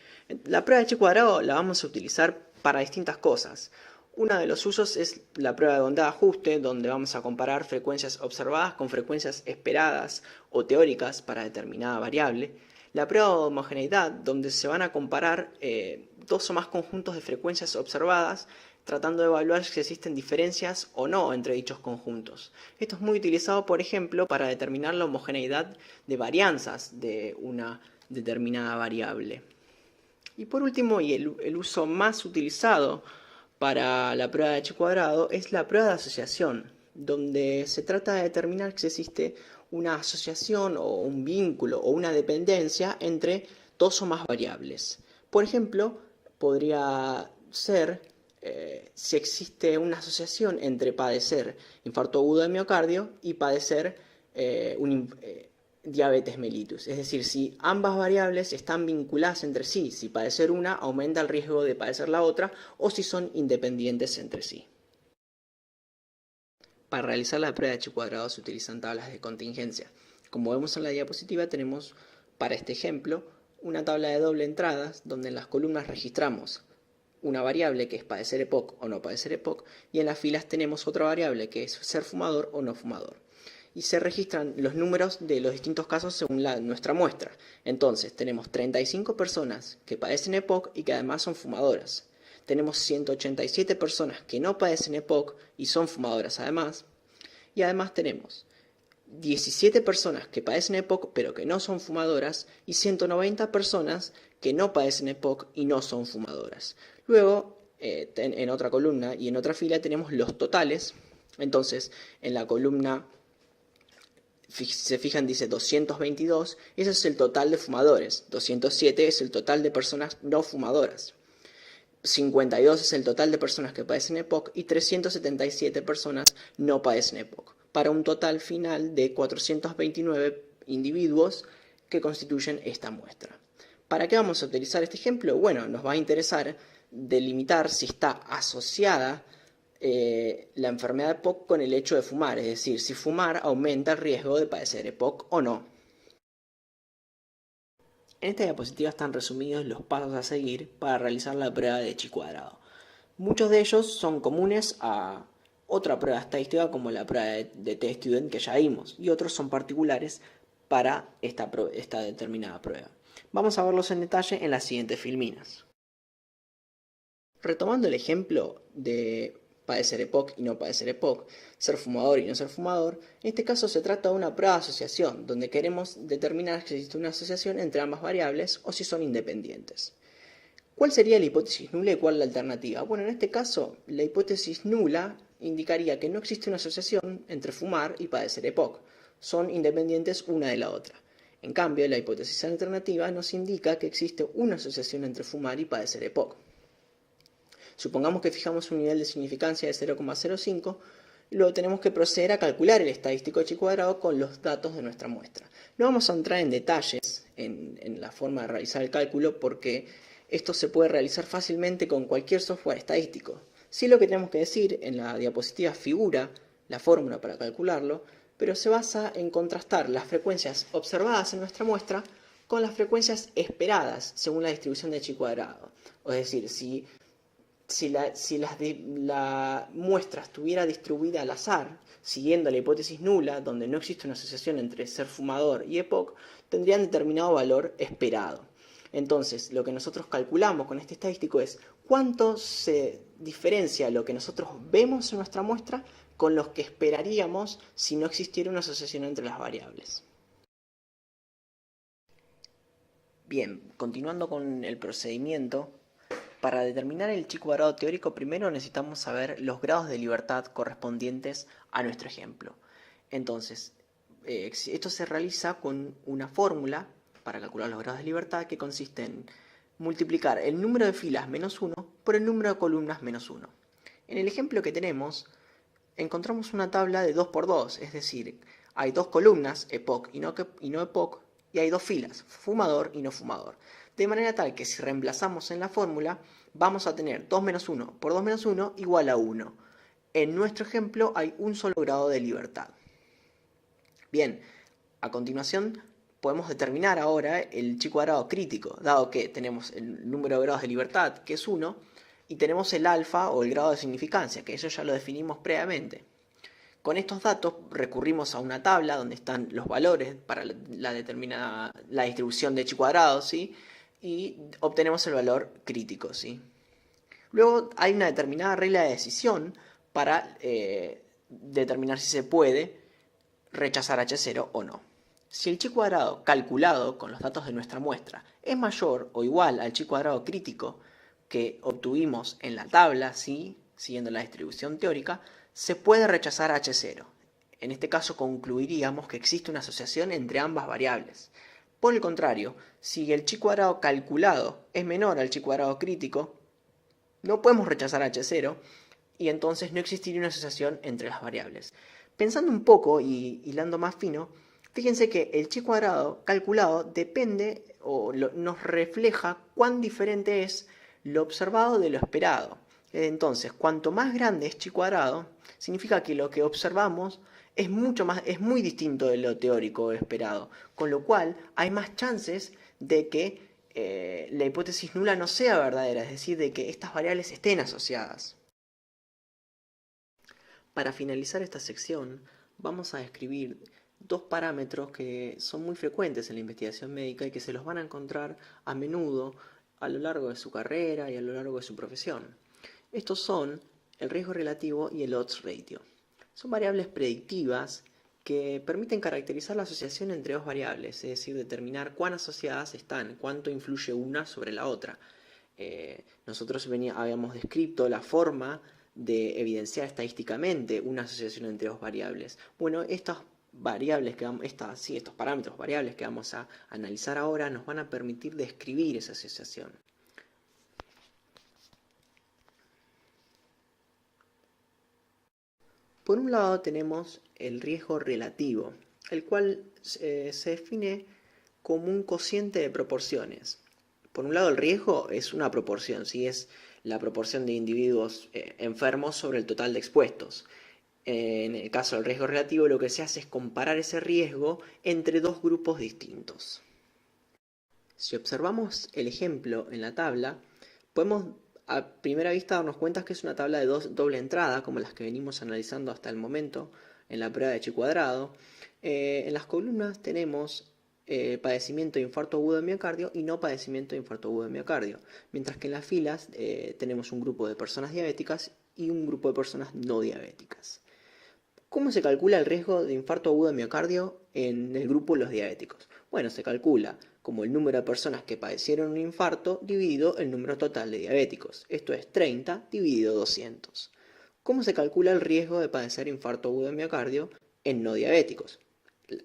la prueba de chi cuadrado la vamos a utilizar para distintas cosas. Uno de los usos es la prueba de bondad-ajuste, donde vamos a comparar frecuencias observadas con frecuencias esperadas o teóricas para determinada variable. La prueba de homogeneidad, donde se van a comparar dos o más conjuntos de frecuencias observadas, tratando de evaluar si existen diferencias o no entre dichos conjuntos. Esto es muy utilizado, por ejemplo, para determinar la homogeneidad de varianzas de una determinada variable. Y por último, y el uso más utilizado para la prueba de chi cuadrado es la prueba de asociación, donde se trata de determinar si existe una asociación o un vínculo o una dependencia entre dos o más variables. Por ejemplo, podría ser si existe una asociación entre padecer infarto agudo de miocardio y padecer diabetes mellitus. Es decir, si ambas variables están vinculadas entre sí, si padecer una aumenta el riesgo de padecer la otra, o si son independientes entre sí. Para realizar la prueba de chi cuadrado se utilizan tablas de contingencia. Como vemos en la diapositiva, tenemos para este ejemplo una tabla de doble entradas donde en las columnas registramos una variable que es padecer EPOC o no padecer EPOC, y en las filas tenemos otra variable que es ser fumador o no fumador. Y se registran los números de los distintos casos según nuestra muestra. Entonces tenemos 35 personas que padecen EPOC y que además son fumadoras. Tenemos 187 personas que no padecen EPOC y son fumadoras además. Y además tenemos 17 personas que padecen EPOC pero que no son fumadoras y 190 personas que no padecen EPOC y no son fumadoras. Luego, en otra columna y en otra fila tenemos los totales. Entonces, en la columna, si se fijan, dice 222, ese es el total de fumadores. 207 es el total de personas no fumadoras. 52 es el total de personas que padecen EPOC y 377 personas no padecen EPOC, para un total final de 429 individuos que constituyen esta muestra. ¿Para qué vamos a utilizar este ejemplo? Bueno, nos va a interesar delimitar si está asociada la enfermedad de EPOC con el hecho de fumar, es decir, si fumar aumenta el riesgo de padecer EPOC o no. En esta diapositiva están resumidos los pasos a seguir para realizar la prueba de chi cuadrado. Muchos de ellos son comunes a otra prueba estadística como la prueba de T-Student que ya vimos, y otros son particulares para esta determinada prueba. Vamos a verlos en detalle en las siguientes filminas. Retomando el ejemplo de padecer EPOC y no padecer EPOC, ser fumador y no ser fumador, en este caso se trata de una prueba de asociación, donde queremos determinar si existe una asociación entre ambas variables o si son independientes. ¿Cuál sería la hipótesis nula y cuál la alternativa? Bueno, en este caso, la hipótesis nula indicaría que no existe una asociación entre fumar y padecer EPOC. Son independientes una de la otra. En cambio, la hipótesis alternativa nos indica que existe una asociación entre fumar y padecer EPOC. Supongamos que fijamos un nivel de significancia de 0,05 y luego tenemos que proceder a calcular el estadístico de chi cuadrado con los datos de nuestra muestra. No vamos a entrar en detalles en la forma de realizar el cálculo porque esto se puede realizar fácilmente con cualquier software estadístico. Sí, lo que tenemos que decir, en la diapositiva figura la fórmula para calcularlo, pero se basa en contrastar las frecuencias observadas en nuestra muestra con las frecuencias esperadas según la distribución de chi cuadrado. Es decir, la muestra estuviera distribuida al azar, siguiendo la hipótesis nula, donde no existe una asociación entre ser fumador y EPOC, tendrían determinado valor esperado. Entonces, lo que nosotros calculamos con este estadístico es cuánto se diferencia lo que nosotros vemos en nuestra muestra con los que esperaríamos si no existiera una asociación entre las variables. Bien, continuando con el procedimiento, para determinar el chi cuadrado teórico primero necesitamos saber los grados de libertad correspondientes a nuestro ejemplo. Entonces, esto se realiza con una fórmula para calcular los grados de libertad que consiste en multiplicar el número de filas menos 1 por el número de columnas menos 1. En el ejemplo que tenemos, encontramos una tabla de 2 por 2, es decir, hay dos columnas, EPOC y no EPOC, y hay dos filas, fumador y no fumador. De manera tal que si reemplazamos en la fórmula, vamos a tener 2 menos 1 por 2 menos 1 igual a 1. En nuestro ejemplo hay un solo grado de libertad. Bien, a continuación podemos determinar ahora el chi cuadrado crítico, dado que tenemos el número de grados de libertad, que es 1, y tenemos el alfa o el grado de significancia, que eso ya lo definimos previamente. Con estos datos recurrimos a una tabla donde están los valores para la distribución de chi cuadrado, ¿sí? Y obtenemos el valor crítico, ¿sí? Luego hay una determinada regla de decisión para determinar si se puede rechazar H0 o no. Si el chi cuadrado calculado con los datos de nuestra muestra es mayor o igual al chi cuadrado crítico que obtuvimos en la tabla, ¿sí? Siguiendo la distribución teórica, se puede rechazar H0. En este caso concluiríamos que existe una asociación entre ambas variables. Por el contrario, si el chi cuadrado calculado es menor al chi cuadrado crítico, no podemos rechazar H0 y entonces no existiría una asociación entre las variables. Pensando un poco y hilando más fino, fíjense que el chi cuadrado calculado depende o nos refleja cuán diferente es lo observado de lo esperado. Entonces, cuanto más grande es chi cuadrado, significa que lo que observamos es muy distinto de lo teórico o esperado, con lo cual hay más chances de que la hipótesis nula no sea verdadera, es decir, de que estas variables estén asociadas. Para finalizar esta sección, vamos a describir dos parámetros que son muy frecuentes en la investigación médica y que se los van a encontrar a menudo a lo largo de su carrera y a lo largo de su profesión. Estos son el riesgo relativo y el odds ratio. Son variables predictivas que permiten caracterizar la asociación entre dos variables, es decir, determinar cuán asociadas están, cuánto influye una sobre la otra. Nosotros habíamos descrito la forma de evidenciar estadísticamente una asociación entre dos variables. Bueno, estos parámetros variables que vamos a analizar ahora nos van a permitir describir esa asociación. Por un lado tenemos el riesgo relativo, el cual se define como un cociente de proporciones. Por un lado el riesgo es una proporción, ¿sí? Es la proporción de individuos enfermos sobre el total de expuestos. En el caso del riesgo relativo lo que se hace es comparar ese riesgo entre dos grupos distintos. Si observamos el ejemplo en la tabla, podemos a primera vista darnos cuenta que es una tabla de doble entrada, como las que venimos analizando hasta el momento en la prueba de chi cuadrado. En las columnas tenemos padecimiento de infarto agudo de miocardio y no padecimiento de infarto agudo de miocardio, mientras que en las filas tenemos un grupo de personas diabéticas y un grupo de personas no diabéticas. ¿Cómo se calcula el riesgo de infarto agudo de miocardio en el grupo de los diabéticos? Bueno, se calcula como el número de personas que padecieron un infarto dividido el número total de diabéticos. Esto es 30 dividido 200. ¿Cómo se calcula el riesgo de padecer infarto agudo de miocardio en no diabéticos?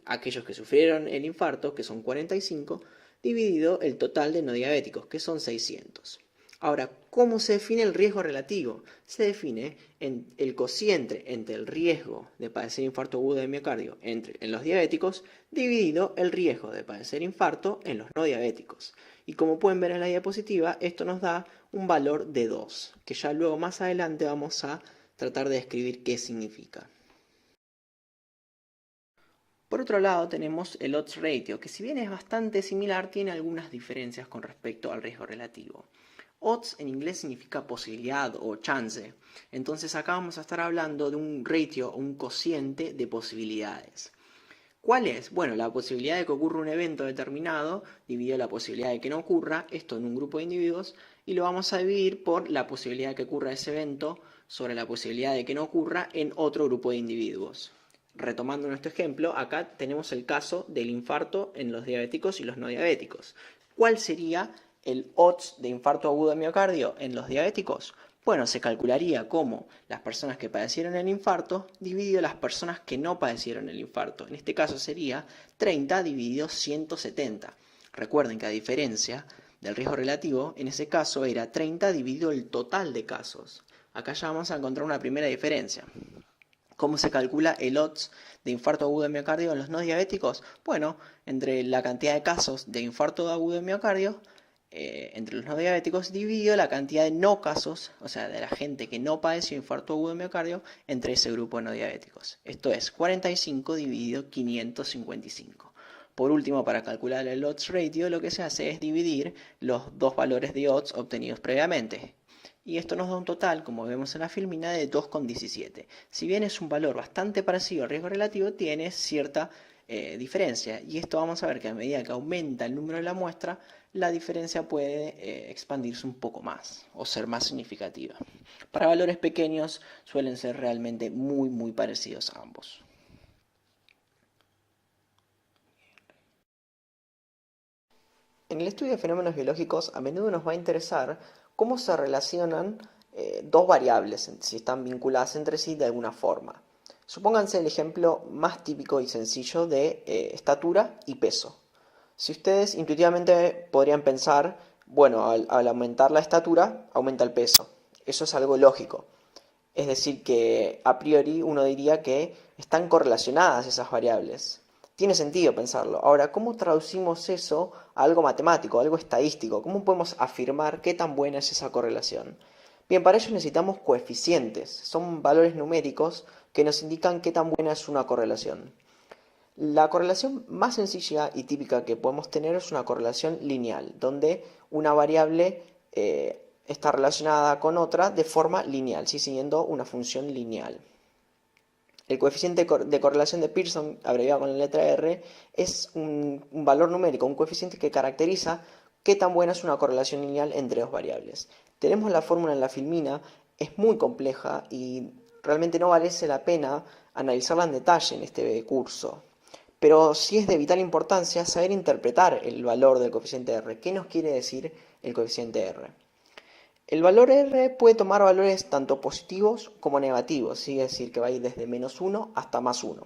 Aquellos que sufrieron el infarto, que son 45, dividido el total de no diabéticos, que son 600. Ahora, ¿cómo se define el riesgo relativo? Se define en el cociente entre el riesgo de padecer infarto agudo de miocardio en los diabéticos dividido el riesgo de padecer infarto en los no diabéticos. Y como pueden ver en la diapositiva, esto nos da un valor de 2, que ya luego más adelante vamos a tratar de describir qué significa. Por otro lado tenemos el odds ratio, que si bien es bastante similar, tiene algunas diferencias con respecto al riesgo relativo. Odds en inglés significa posibilidad o chance, entonces acá vamos a estar hablando de un ratio o un cociente de posibilidades. ¿Cuál es? Bueno, la posibilidad de que ocurra un evento determinado dividido la posibilidad de que no ocurra, esto en un grupo de individuos, y lo vamos a dividir por la posibilidad de que ocurra ese evento sobre la posibilidad de que no ocurra en otro grupo de individuos. Retomando nuestro ejemplo, acá tenemos el caso del infarto en los diabéticos y los no diabéticos. ¿Cuál sería el odds de infarto agudo de miocardio en los diabéticos? Bueno, se calcularía como las personas que padecieron el infarto dividido las personas que no padecieron el infarto. En este caso sería 30 dividido 170. Recuerden que a diferencia del riesgo relativo, en ese caso era 30 dividido el total de casos. Acá ya vamos a encontrar una primera diferencia. ¿Cómo se calcula el odds de infarto agudo de miocardio en los no diabéticos? Bueno, entre la cantidad de casos de infarto agudo de miocardio entre los no diabéticos dividido la cantidad de no casos, o sea, de la gente que no padeció infarto agudo de miocardio entre ese grupo de no diabéticos. Esto es 45 dividido 555. Por último, para calcular el odds ratio, lo que se hace es dividir los dos valores de odds obtenidos previamente. Y esto nos da un total, como vemos en la filmina, de 2,17. Si bien es un valor bastante parecido al riesgo relativo, tiene cierta diferencia. Y esto vamos a ver que a medida que aumenta el número de la muestra, la diferencia puede expandirse un poco más o ser más significativa. Para valores pequeños suelen ser realmente muy parecidos a ambos. En el estudio de fenómenos biológicos a menudo nos va a interesar cómo se relacionan dos variables, si están vinculadas entre sí de alguna forma. Supónganse el ejemplo más típico y sencillo de estatura y peso. Si ustedes intuitivamente podrían pensar, bueno, al aumentar la estatura, aumenta el peso. Eso es algo lógico. Es decir, que a priori uno diría que están correlacionadas esas variables. Tiene sentido pensarlo. Ahora, ¿cómo traducimos eso a algo matemático, algo estadístico? ¿Cómo podemos afirmar qué tan buena es esa correlación? Bien, para ello necesitamos coeficientes. Son valores numéricos que nos indican qué tan buena es una correlación. La correlación más sencilla y típica que podemos tener es una correlación lineal, donde una variable está relacionada con otra de forma lineal, ¿sí? Siguiendo una función lineal. El coeficiente de correlación de Pearson, abreviado con la letra R, es un valor numérico, un coeficiente que caracteriza qué tan buena es una correlación lineal entre dos variables. Tenemos la fórmula en la filmina, es muy compleja y realmente no merece la pena analizarla en detalle en este curso. Pero sí es de vital importancia saber interpretar el valor del coeficiente R. ¿Qué nos quiere decir el coeficiente R? El valor R puede tomar valores tanto positivos como negativos, ¿sí? Es decir, que va a ir desde menos 1 hasta más 1.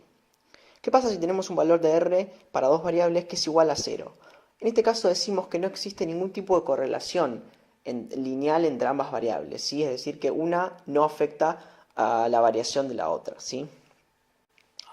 ¿Qué pasa si tenemos un valor de R para dos variables que es igual a 0? En este caso decimos que no existe ningún tipo de correlación lineal entre ambas variables, ¿sí? Es decir, que una no afecta a la variación de la otra, ¿sí?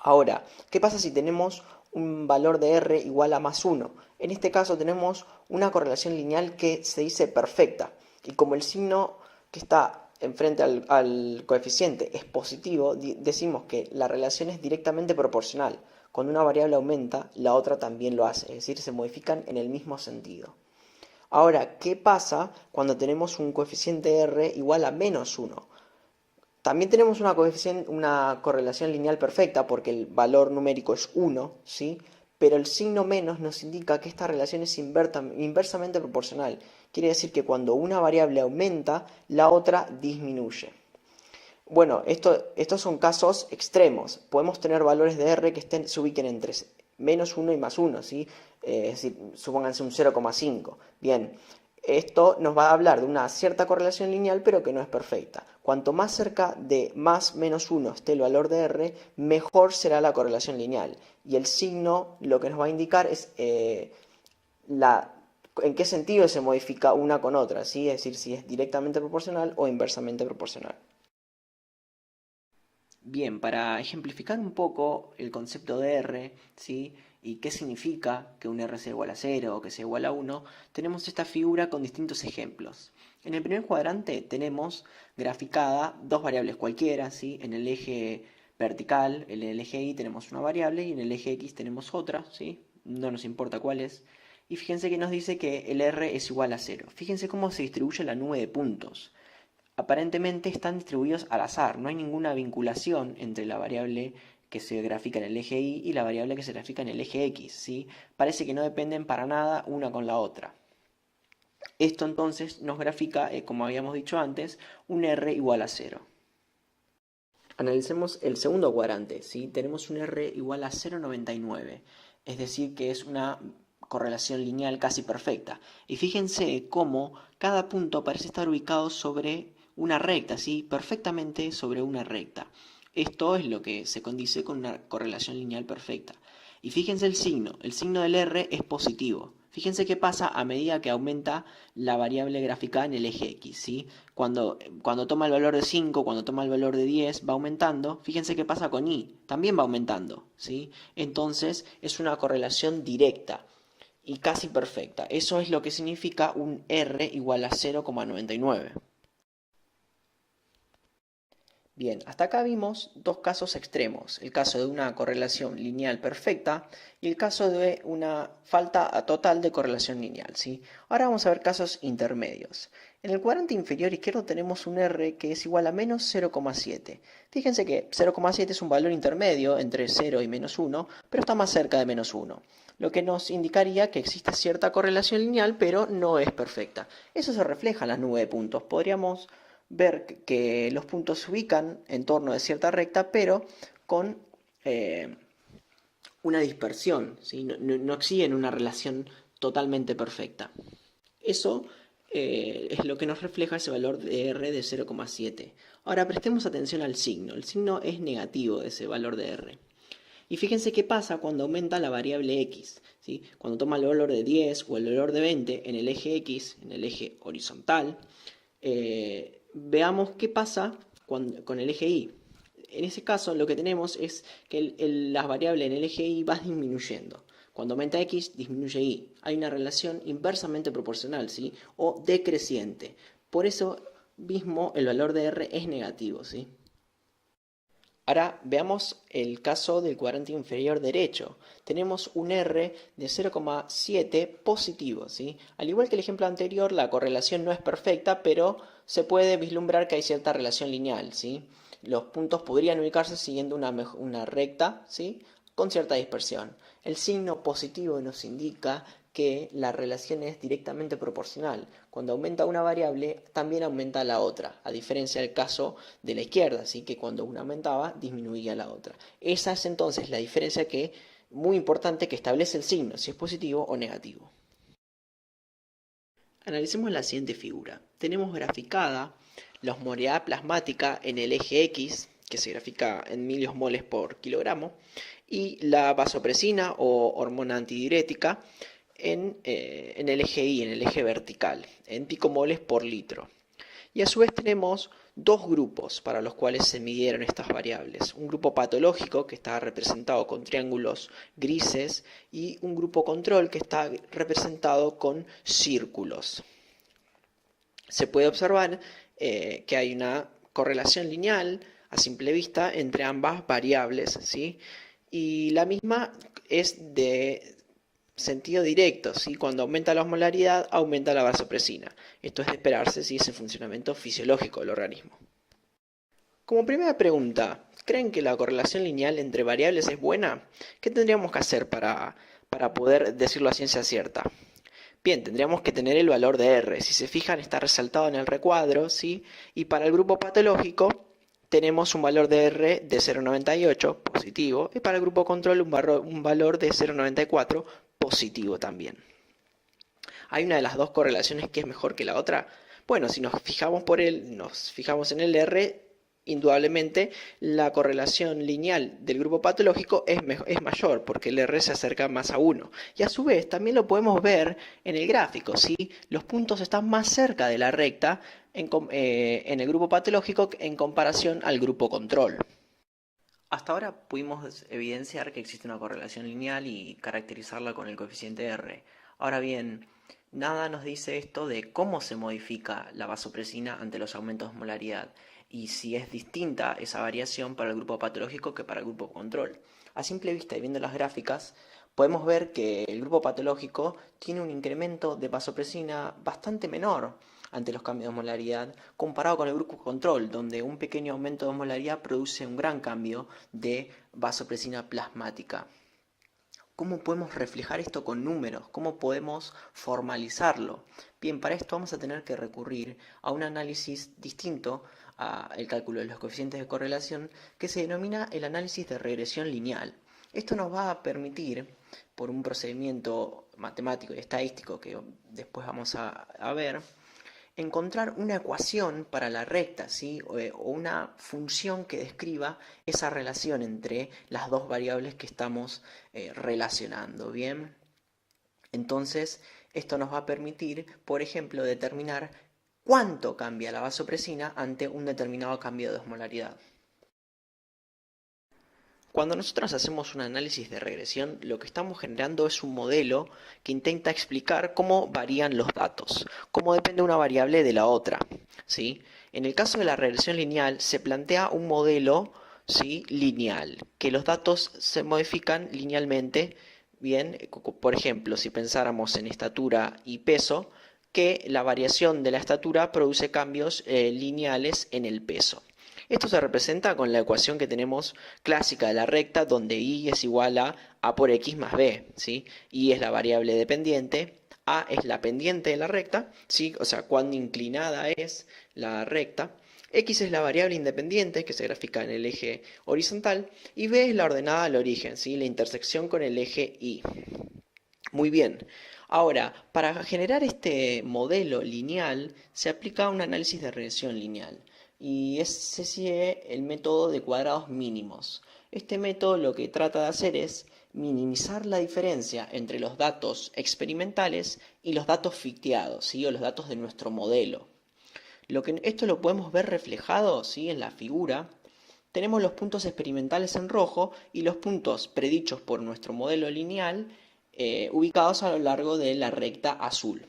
Ahora, ¿qué pasa si tenemos un valor de R igual a más 1? En este caso tenemos una correlación lineal que se dice perfecta. Y como el signo que está enfrente al coeficiente es positivo, decimos que la relación es directamente proporcional. Cuando una variable aumenta, la otra también lo hace, es decir, se modifican en el mismo sentido. Ahora, ¿qué pasa cuando tenemos un coeficiente R igual a menos 1? También tenemos una correlación lineal perfecta porque el valor numérico es 1, ¿sí? Pero el signo menos nos indica que esta relación es inversamente proporcional. Quiere decir que cuando una variable aumenta, la otra disminuye. Bueno, estos son casos extremos. Podemos tener valores de R que se ubiquen entre menos 1 y más 1, ¿sí? Es decir, supónganse un 0,5. Bien, esto nos va a hablar de una cierta correlación lineal, pero que no es perfecta. Cuanto más cerca de más menos 1 esté el valor de R, mejor será la correlación lineal. Y el signo lo que nos va a indicar es en qué sentido se modifica una con otra, ¿sí? Es decir, si es directamente proporcional o inversamente proporcional. Bien, para ejemplificar un poco el concepto de R, ¿sí? Y qué significa que un R sea igual a 0 o que sea igual a 1, tenemos esta figura con distintos ejemplos. En el primer cuadrante tenemos graficada dos variables cualquiera, ¿sí? En el eje vertical, en el eje Y tenemos una variable y en el eje X tenemos otra, ¿sí? No nos importa cuál es. Y fíjense que nos dice que el R es igual a 0. Fíjense cómo se distribuye la nube de puntos. Aparentemente están distribuidos al azar, no hay ninguna vinculación entre la variable que se grafica en el eje Y y la variable que se grafica en el eje X, ¿sí? Parece que no dependen para nada una con la otra. Esto entonces nos grafica, como habíamos dicho antes, un R igual a 0. Analicemos el segundo cuadrante, ¿sí? Tenemos un R igual a 0,99, es decir que es una correlación lineal casi perfecta. Y fíjense cómo cada punto parece estar ubicado sobre una recta, ¿sí? Perfectamente sobre una recta. Esto es lo que se condice con una correlación lineal perfecta. Y fíjense el signo del R es positivo. Fíjense qué pasa a medida que aumenta la variable graficada en el eje X, ¿sí? Cuando toma el valor de 5, cuando toma el valor de 10, va aumentando. Fíjense qué pasa con Y, también va aumentando, ¿sí? Entonces es una correlación directa y casi perfecta. Eso es lo que significa un R igual a 0,99. Bien, hasta acá vimos dos casos extremos, el caso de una correlación lineal perfecta y el caso de una falta total de correlación lineal, ¿sí? Ahora vamos a ver casos intermedios. En el cuadrante inferior izquierdo tenemos un R que es igual a menos 0,7. Fíjense que 0,7 es un valor intermedio entre 0 y menos 1, pero está más cerca de menos 1, lo que nos indicaría que existe cierta correlación lineal, pero no es perfecta. Eso se refleja en la nube de puntos. Podríamos ver que los puntos se ubican en torno de cierta recta, pero con una dispersión, ¿sí? No existen una relación totalmente perfecta. Eso es lo que nos refleja ese valor de R de 0,7. Ahora prestemos atención al signo. El signo es negativo de ese valor de R. Y fíjense qué pasa cuando aumenta la variable X, ¿sí? Cuando toma el valor de 10 o el valor de 20 en el eje X, en el eje horizontal, veamos qué pasa con el eje Y. En ese caso lo que tenemos es que la variable en el eje Y va disminuyendo. Cuando aumenta X, disminuye Y. Hay una relación inversamente proporcional, ¿sí? O decreciente. Por eso mismo el valor de R es negativo, ¿sí? Ahora veamos el caso del cuadrante inferior derecho. Tenemos un R de 0,7 positivo, ¿sí? Al igual que el ejemplo anterior, la correlación no es perfecta, pero se puede vislumbrar que hay cierta relación lineal, ¿sí? Los puntos podrían ubicarse siguiendo una recta, ¿sí? Con cierta dispersión. El signo positivo nos indica que la relación es directamente proporcional. Cuando aumenta una variable, también aumenta la otra, a diferencia del caso de la izquierda, así que cuando una aumentaba, disminuía la otra. Esa es entonces la diferencia muy importante que establece el signo, si es positivo o negativo. Analicemos la siguiente figura. Tenemos graficada la osmolalidad plasmática en el eje X, que se grafica en miliosmoles por kilogramo, y la vasopresina o hormona antidiurética en el eje Y, en el eje vertical, en picomoles por litro. Y a su vez tenemos dos grupos para los cuales se midieron estas variables. Un grupo patológico que está representado con triángulos grises y un grupo control que está representado con círculos. Se puede observar que hay una correlación lineal a simple vista entre ambas variables, ¿sí? Y la misma es de sentido directo, ¿sí? Cuando aumenta la osmolaridad, aumenta la vasopresina. Esto es de esperarse, ¿sí? Es el funcionamiento fisiológico del organismo. Como primera pregunta, ¿creen que la correlación lineal entre variables es buena? ¿Qué tendríamos que hacer para poder decirlo a ciencia cierta? Bien, tendríamos que tener el valor de R. Si se fijan, está resaltado en el recuadro, ¿sí? Y para el grupo patológico tenemos un valor de R de 0,98 positivo y para el grupo control un valor de 0,94 positivo también. ¿Hay una de las dos correlaciones que es mejor que la otra? Bueno, si nos fijamos en el R, indudablemente la correlación lineal del grupo patológico es mayor porque el R se acerca más a 1. Y a su vez también lo podemos ver en el gráfico, ¿sí? Los puntos están más cerca de la recta en el grupo patológico en comparación al grupo control. Hasta ahora pudimos evidenciar que existe una correlación lineal y caracterizarla con el coeficiente R. Ahora bien, Nada nos dice esto de cómo se modifica la vasopresina ante los aumentos de osmolaridad y si es distinta esa variación para el grupo patológico que para el grupo control. A simple vista y viendo las gráficas, podemos ver que el grupo patológico tiene un incremento de vasopresina bastante menor ante los cambios de osmolaridad comparado con el grupo control, donde un pequeño aumento de osmolaridad produce un gran cambio de vasopresina plasmática. ¿Cómo podemos reflejar esto con números? ¿Cómo podemos formalizarlo? Bien, para esto vamos a tener que recurrir a un análisis distinto al cálculo de los coeficientes de correlación que se denomina el análisis de regresión lineal. Esto nos va a permitir, por un procedimiento matemático y estadístico que después vamos a ver, encontrar una ecuación para la recta, ¿sí? o una función que describa esa relación entre las dos variables que estamos relacionando, ¿bien? Entonces, esto nos va a permitir, por ejemplo, determinar cuánto cambia la vasopresina ante un determinado cambio de osmolaridad. Cuando nosotros hacemos un análisis de regresión, lo que estamos generando es un modelo que intenta explicar cómo varían los datos, cómo depende una variable de la otra, ¿sí? En el caso de la regresión lineal se plantea un modelo, ¿sí?, lineal, que los datos se modifican linealmente, bien, por ejemplo, si pensáramos en estatura y peso, que la variación de la estatura produce cambios lineales en el peso. Esto se representa con la ecuación que tenemos clásica de la recta, donde y es igual a por x más b, ¿sí? Y es la variable dependiente, a es la pendiente de la recta, ¿sí? O sea, cuán inclinada es la recta, x es la variable independiente, que se grafica en el eje horizontal, y b es la ordenada al origen, ¿sí?, la intersección con el eje y. Muy bien. Ahora, para generar este modelo lineal se aplica un análisis de regresión lineal y se sigue el método de cuadrados mínimos. Este método lo que trata de hacer es minimizar la diferencia entre los datos experimentales y los datos fictiados, ¿sí?, o los datos de nuestro modelo. Esto lo podemos ver reflejado, ¿sí?, en la figura. Tenemos los puntos experimentales en rojo y los puntos predichos por nuestro modelo lineal ubicados a lo largo de la recta azul.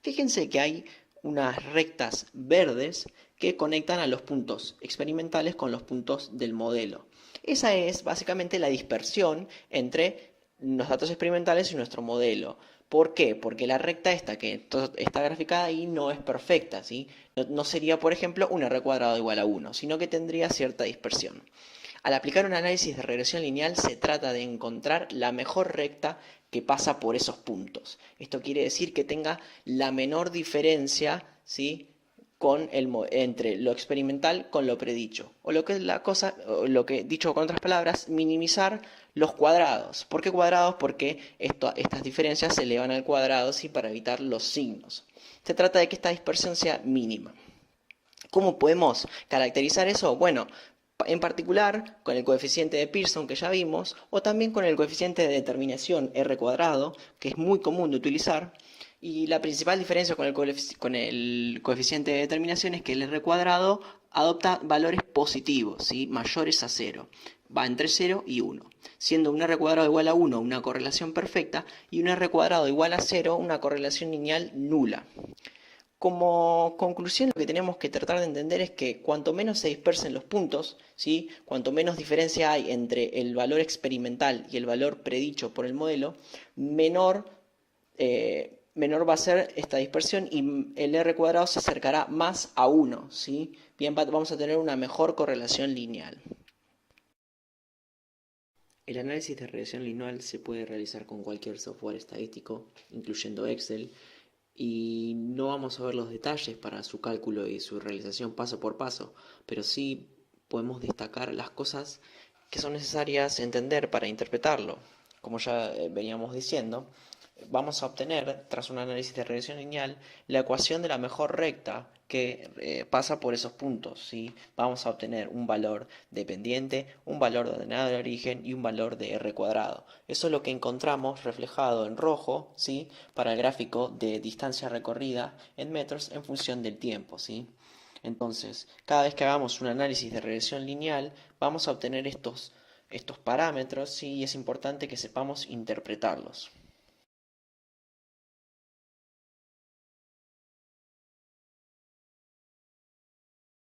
Fíjense que hay unas rectas verdes que conectan a los puntos experimentales con los puntos del modelo. Esa es básicamente la dispersión entre los datos experimentales y nuestro modelo. ¿Por qué? Porque la recta esta que está graficada ahí no es perfecta, ¿sí? No sería, por ejemplo, un r cuadrado igual a 1, sino que tendría cierta dispersión. Al aplicar un análisis de regresión lineal se trata de encontrar la mejor recta que pasa por esos puntos. Esto quiere decir que tenga la menor diferencia, ¿sí?, entre lo experimental con lo predicho. O lo que dicho con otras palabras, minimizar los cuadrados. ¿Por qué cuadrados? Porque estas diferencias se elevan al cuadrado, ¿sí?, para evitar los signos. Se trata de que esta dispersión sea mínima. ¿Cómo podemos caracterizar eso? Bueno, en particular con el coeficiente de Pearson que ya vimos, o también con el coeficiente de determinación R cuadrado, que es muy común de utilizar. Y la principal diferencia con el coeficiente de determinación es que el R cuadrado adopta valores positivos, ¿sí?, mayores a 0. Va entre 0 y 1, siendo un R cuadrado igual a 1 una correlación perfecta y un R cuadrado igual a 0 una correlación lineal nula. Como conclusión, lo que tenemos que tratar de entender es que cuanto menos se dispersen los puntos, ¿sí?, cuanto menos diferencia hay entre el valor experimental y el valor predicho por el modelo, menor va a ser esta dispersión y el R cuadrado se acercará más a 1, ¿sí? Bien, vamos a tener una mejor correlación lineal. El análisis de regresión lineal se puede realizar con cualquier software estadístico, incluyendo Excel, y no vamos a ver los detalles para su cálculo y su realización paso por paso, pero sí podemos destacar las cosas que son necesarias entender para interpretarlo. Como ya veníamos diciendo, vamos a obtener, tras un análisis de regresión lineal, la ecuación de la mejor recta que pasa por esos puntos, ¿sí? Vamos a obtener un valor dependiente, un valor de ordenada de origen y un valor de r cuadrado. Eso es lo que encontramos reflejado en rojo, ¿sí?, para el gráfico de distancia recorrida en metros en función del tiempo, ¿sí? Entonces, cada vez que hagamos un análisis de regresión lineal, vamos a obtener estos parámetros, ¿sí?, y es importante que sepamos interpretarlos.